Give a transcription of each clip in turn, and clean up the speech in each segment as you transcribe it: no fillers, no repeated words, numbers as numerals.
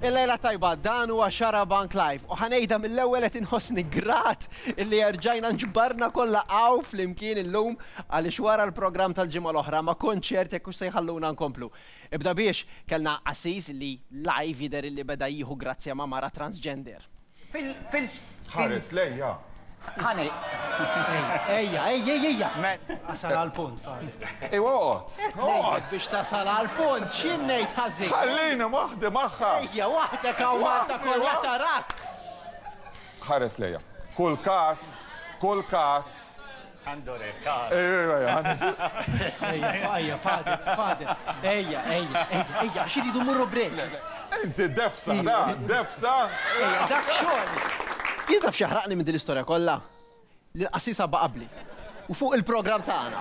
Il-lejla tajba, dan huwa Xara Bank Live u ħanejda mill-ewwel qed inħossni grat illi rġajna nġbarna kollha hawn flimkien illum għaliex wara l-programm tal-ġimgħa l-oħra ma' konċert jekk se jħalluna nkomplu. Ibda biex kellna Assis li live jidher illi beda jieħu grazzja ma' mara transgender. ħares lejja. ħani. Ejja. Asal għal-punt, fadi. Iwaqot. Nejt biex tasal għal-punt, x'in ngħid ħażin? Ħallina waħda magħha. Ejja, waħdek hawn Malta kollha tarak. ħares lejja. Kull każ. Għandu rekar. Ejja, fadi. Ejja, xiridu murru break. Inti defsa, defsa. Ejja, dak xogħol. Jidaf xaħraqni minn din l-istorja kollha. L-Assisa baqabli. U fuq il-programm tagħna.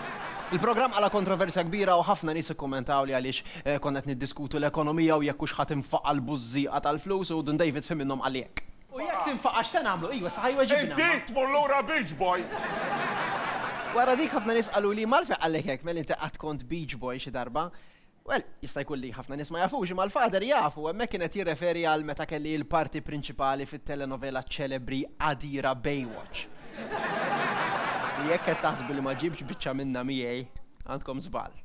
Il-programm għala kontroversja kbira u ħafna nies ikkommentaw li għaliex konna qed niddiskutu l-ekonomija u jekk hux ħadd infaqa l-bużżieqa tal-flus u Don David fim minnhom għalihekk. U jekk tinfaqax se nagħmlu, iwa saħaj weġibna. Inti tmur lura Beach Boy. Wara dik ħafna nies qalu li malfeq għalek hekk mel inti qatt kont Beach Boy xi darba. Well, jista' jkun li ħafna nies ma jafux imma l-fader jafu, hemmhekk kienet jirreferi għal meta kelli l-parti prinċipali fit-telenovela ċelebri Adira Baywatch. Jekk qed taħsbu li ma ġibx biċċa minnha miegħi, għandkom żball.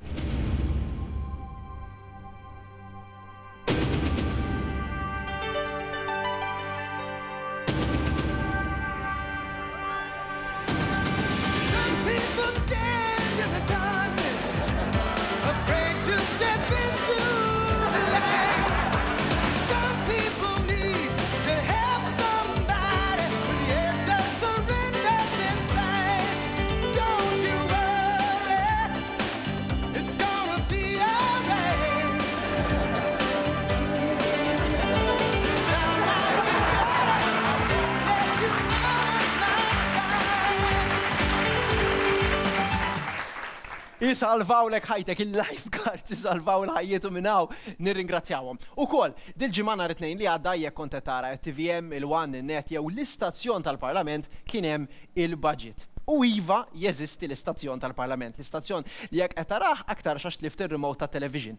Jisalvawlek ħajtek il-lifeguards, jisalvaw l-ħajjietu minnaw, nirringrazzjawhom. Ukoll, dil-ġimgħa nhar it-tnejn li għadda jekk kont qed tara TVM, il-One, il-Net jew l-istazzjon tal-Parlament kien hemm il-budget. U iva jeżisti l-istazzjon tal-Parlament, l-istazzjon li jekk qed taraħ aktar xax tlift ir-remote tat-television.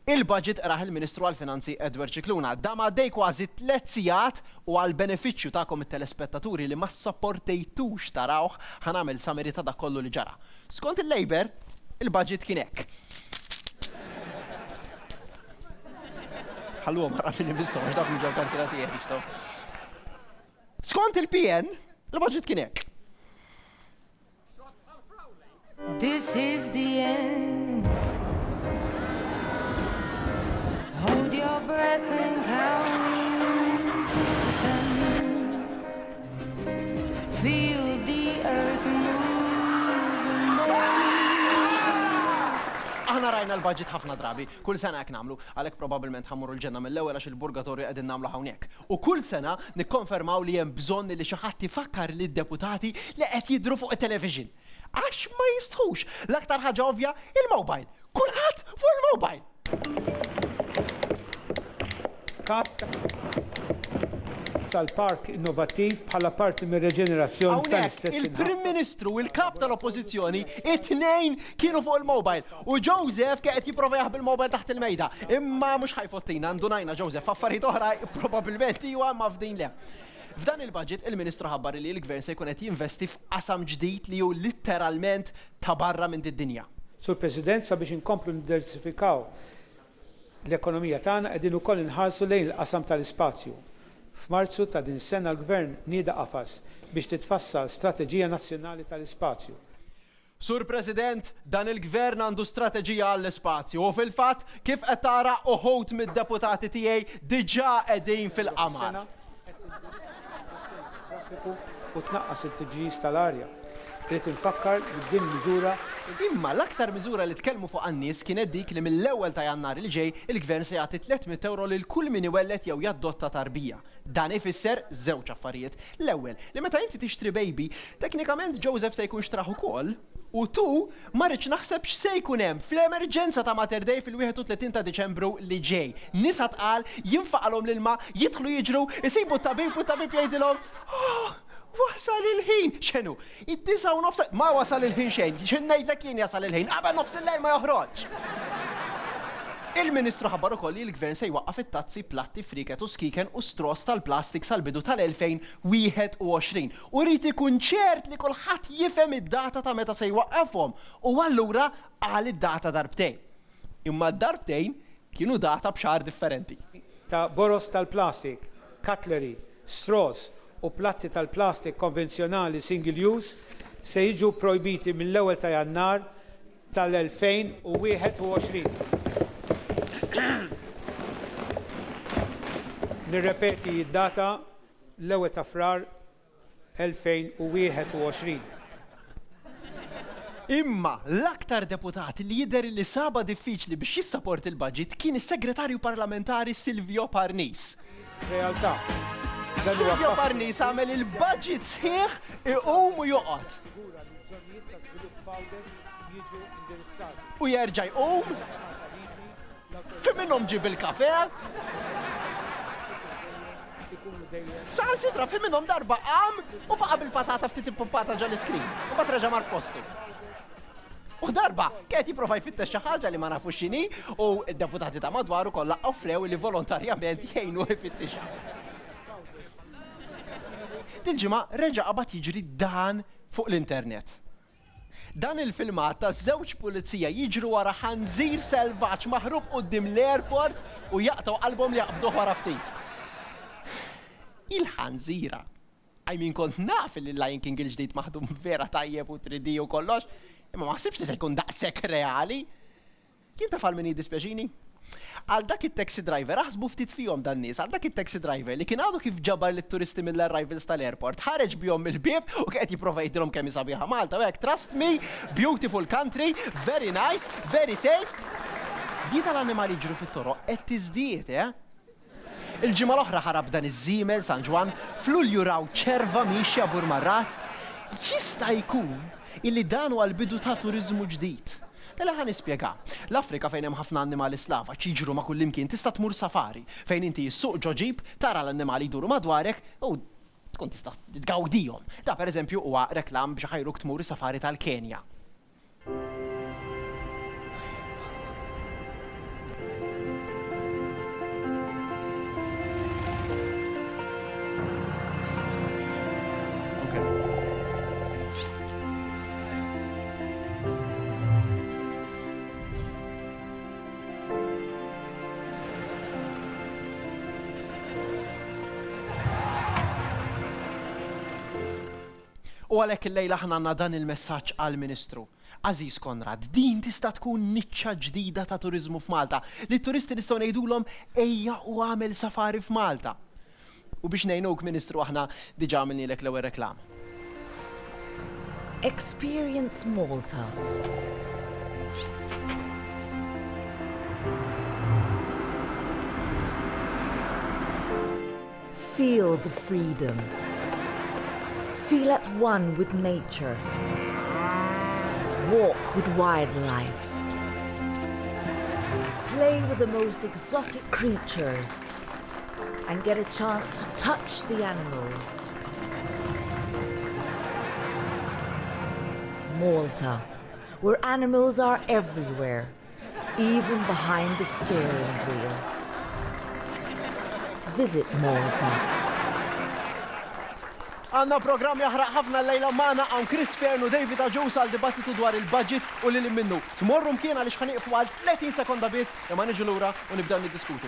Il-budget raħ il-Ministru għall-Finanzi Edward Cicluna. Dam għaddej kważi 3 sigħat u għall-benefiċċju tagħkom it-telespettaturi li ma sopportejtux tarawh ħanamel samiri ta' dak kollu li ġara. Skont il-Labor, il-budget kien hekk. Ħalluhom mara fil-investor, dak li ġew kalkulati jgħid. Skont il-PN, il-budget kien hekk. This is the end. Hold your breath and count to 10. Feel the earth move. Aħna rajna l-budget ħafna drabi, kull sena jekk nagħmlu, għalhekk probabbilment ħammurru l-ġenna mill-ewwel għax il-purgatorju qegħdin nagħmlu hawnhekk. U kull sena nikkonfermaw li hemm bżonn li xi ħadd ifakkar lid-deputati li qed jidhru fuq it-television. Għax ma jistħux, l-aktar ħaġa ovvja il-mobile. Kulħadd fuq il-mobile. Sal-park innovattiv bħala parti mir-reġenerazzjoni tal-istess. Il-Prim Ministru, il-kap tal-Oppożizzjoni, it-tnejn kienu fuq il-mobile u Joseph kienet jipprova jaħbi il-mobile taħt il-mejda. Imma mhux ħajfottina, ndunajna Joseph, affarijiet oħra probabbilment iwa ma f'din le. F'dan il-budget il-Ministru ħabbar li l-Gvern se jkun qed jinvesti f'qasam ġdid li hu litteralment ta' barra minn din-dinja. Sur President, sabiex inkomplu niddiversifikaw l-ekonomija tagħna qegħdin ukoll inħarsu lejn il-qasam tal-ispazju. F'Marzu ta' din sena l-Gvern nieda qafas biex titfassal strateġija nazzjonali tal-ispazju. Sur President, dan il-Gvern għandu strateġija għall-ispazju u fil-fatt kif qed tara uħud mid-deputati tiegħi diġà qegħdin fil-qamar. U tnaqqas it-tiġġis tal-arja. Trid infakkar li din miżura. Imma l-aktar miżura li tkellmu fuq għan-nies kienet dik li mill-ewwel ta' Jannar li ġej il-Gvern se jagħti 300 euro lil kull min iwellet jew jaddotta tarbija. Dan ifisser żewġ affarijiet. L-ewwel li meta inti tixtri baby, teknikament Joseph se jkun xtraħ ukoll u tu ma rridx naħseb x'se jkun hemm fl-emerġenza ta' Mater Dei fil-31 ta' Diċembru li ġej. Nisa tqal jinfaqalhom l-ilma, jidħlu jiġru, isibu t-tabib u t-tabib jgħidilhom wasal il-ħin, xenu, id-disa u nofs, ma wasal il-ħin xejn, xen ngħidlek jien jasal il-ħin, qabel nofs il-lejl ma joħroġ. Il-Ministru ħabbar ukoll li l-Gvern se jwaqqaf it-tazzi, platti, friket u skiken u stros tal-plastik sal-bidu tal-2021. U rrid ikun ċert li kulħadd jifhem id-data ta' meta se jwaqqafhom u allura qal id-data darbtejn. Imma d-darbtejn kienu data b'xahar differenti. Ta' boros tal-plastik, cutlery, straws u platti tal-plastik konvenzjonali single use se jiġu projbiti mill-1 ta' Jannar tal-2021. Nirrepeti id-data l-1 ta' Frar 2021. Imma l-aktar deputat li jidher li saba diffiċli biex jissaport il-budget kien is-segretarju parlamentari Silvio Parnis. Realtà. Silvio Parnis għamel il-budget sħiħ iqum u joqgħod. U jerġa' jqum fi minnhom ġib il-kafe. Saħan sitra fi minnhom darba qam u baqa' bil-patata ftit impumpata ġal iskrin u bat reġa' mar postu. U darba qed jipprova jfittex xi ħaġa li ma nafux x'inhi u d-deputati ta' madwaru kollha offrew li volontarjament jgħinu jfittixha. Dil-ġimgħa reġa' qabad jiġri dan fuq l-internet. Dan il-filmat ta' żewġ pulizija jiġru wara ħanżir selvaġġ maħrub quddiem l-airport u jaqtaw qalbhom li jaqbduh wara ftit. Il-ħanżira. Min kont naf li l-Lion King il-ġdid maħdum vera tajjeb u 3D u kollox, imma ma ħsibx li se jkun daqshekk reali. Kien taf għal min jiddispjaċini? Għal dak it-taxi driver aħsbu ftit fihom dan nies, għal dak it-taxi driver li kien għadu kif ġabar lit-turisti mill-arrivals tal-airport, ħareġ bihom mill-bieb u qed jipprova jgħidilhom kemm sabiħa Malta u hekk trust me, beautiful country, very nice, very safe. Di tal-annimali jiġru fit-toroq qed tiżdied, Il-ġimgħa l-oħra ħarab dan iż-żiemel San Ġwan, f'Lulju raw ċerva mixja burmarrat. Jista' jkun illi dan huwa l-bidu ta' turiżmu ġdid. Illa ħan nispjega. L-Afrika fejn hemm ħafna annimali slava ċiġru ma' kullimkien tista' tmur safari fejn inti jissuq ġoġib tara l-annimali jduru madwarek u tkun tista' tgawdihom. Da pereżempju huwa reklam biex ħajruk tmur safari tal-Kenja. U għalhekk il-lejla ħna għandna dan il-messaġġ għall-Ministru. Aziz Konrad, din tista' tkun niċċa ġdida ta' turiżmu f'Malta li t-turisti nistgħu ngħidulhom ejja u għamel safari f'Malta. U biex ngħinuk Ministru aħna diġà għamilnielek l-ewwel reklam. Experience Malta. Feel the freedom. Feel at one with nature. Walk with wildlife. Play with the most exotic creatures and get a chance to touch the animals. Malta, where animals are everywhere, even behind the steering wheel. Visit Malta. Għanna programm jaħraq ħafna l-lejla maħna għan Chris Fern u David Aġus għal dibattitu dwar il-budget u li minnu. Tmorru mkien għalix ħaniqfu għal 30 sekonda bis, imma niġu lura u nibdew niddiskutu.